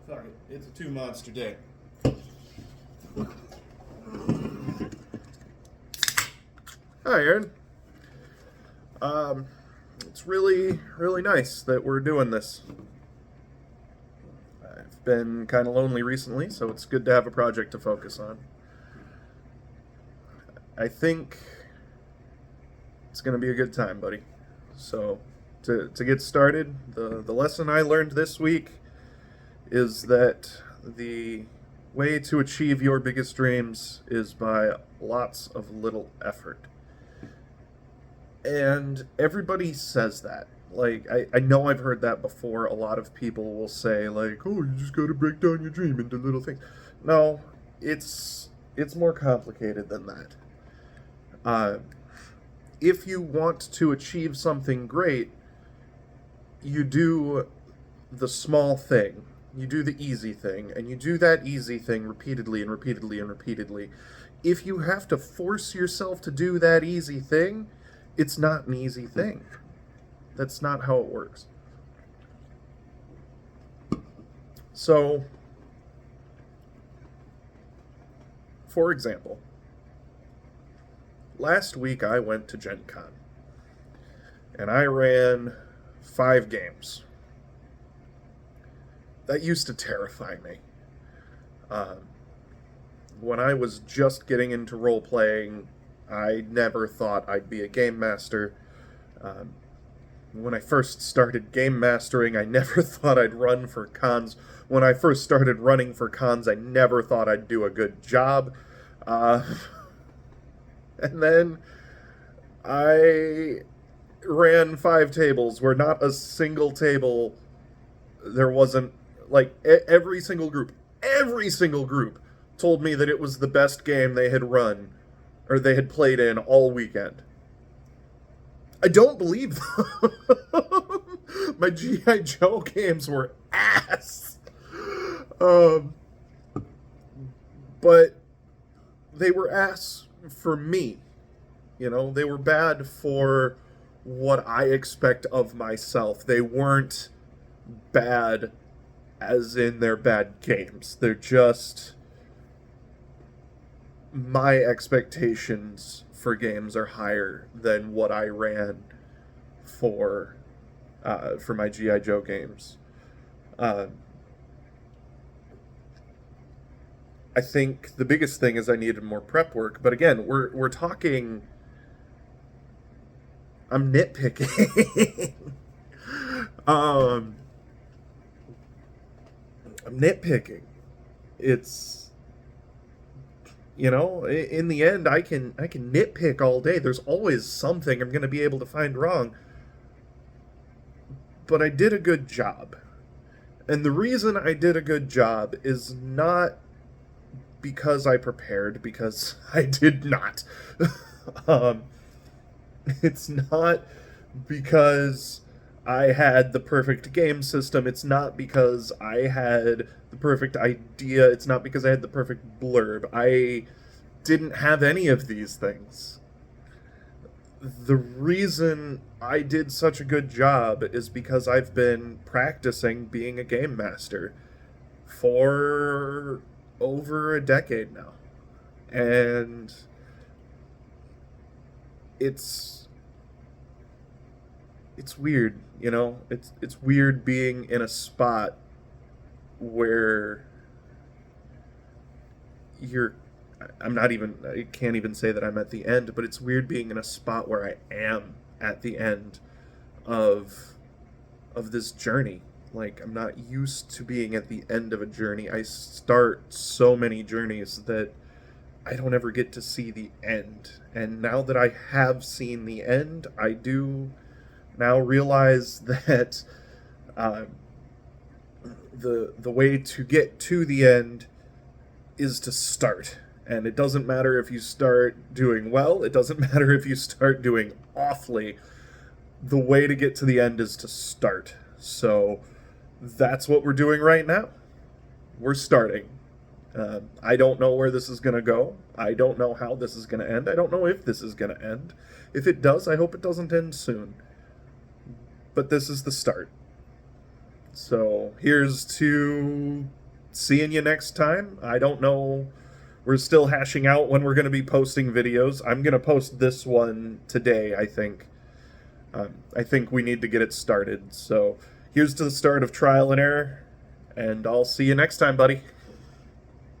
Fuck it. It's a two-monster day. Hi, Aaron. It's really, really nice that we're doing this. I've been kind of lonely recently, so it's good to have a project to focus on. I think it's going to be a good time, buddy. So, to get started, the lesson I learned this week is that the way to achieve your biggest dreams is by lots of little effort. And everybody says that. Like, I know I've heard that before. A lot of people will say, like, oh, you just gotta break down your dream into little things. No, it's more complicated than that. Uh, if you want to achieve something great, you do the small thing. You do the easy thing, and you do that easy thing repeatedly and repeatedly and repeatedly. If you have to force yourself to do that easy thing, it's not an easy thing. That's not how it works. So, for example, last week I went to Gen Con, and I ran 5 games. That used to terrify me. When I was just getting into role playing, I never thought I'd be a game master. When I first started game mastering, I never thought I'd run for cons. When I first started running for cons, I never thought I'd do a good job. And then I ran 5 tables where not a single table there wasn't, like, every single group told me that it was the best game they had run or they had played in all weekend. I don't believe them. My G.I. Joe games were ass. But they were ass for me. You know, they were bad for what I expect of myself. They weren't bad as in they're bad games. They're just my expectations for games are higher than what I ran for my G.I. Joe games. I think the biggest thing is I needed more prep work, but again, we're talking. I'm nitpicking. I'm nitpicking. It's, you know, in the end, I can nitpick all day. There's always something I'm going to be able to find wrong. But I did a good job. And the reason I did a good job is not because I prepared, because I did not. It's not because I had the perfect game system. It's not because I had the perfect idea. It's not because I had the perfect blurb. I didn't have any of these things. The reason I did such a good job is because I've been practicing being a game master for over a decade now. And it's weird, you know? It's weird being in a spot where I can't even say that I'm at the end, but it's weird being in a spot where I am at the end of this journey. Like, I'm not used to being at the end of a journey. I start so many journeys that I don't ever get to see the end. And now that I have seen the end, I do now realize that the way to get to the end is to start. And it doesn't matter if you start doing well, it doesn't matter if you start doing awfully. The way to get to the end is to start. So that's what we're doing right now. We're starting. I don't know where this is going to go. I don't know how this is going to end. I don't know if this is going to end. If it does, I hope it doesn't end soon. But this is the start. So here's to seeing you next time. I don't know. We're still hashing out when we're going to be posting videos. I'm going to post this one today, I think. I think we need to get it started. So here's to the start of Trial and Error, and I'll see you next time, buddy.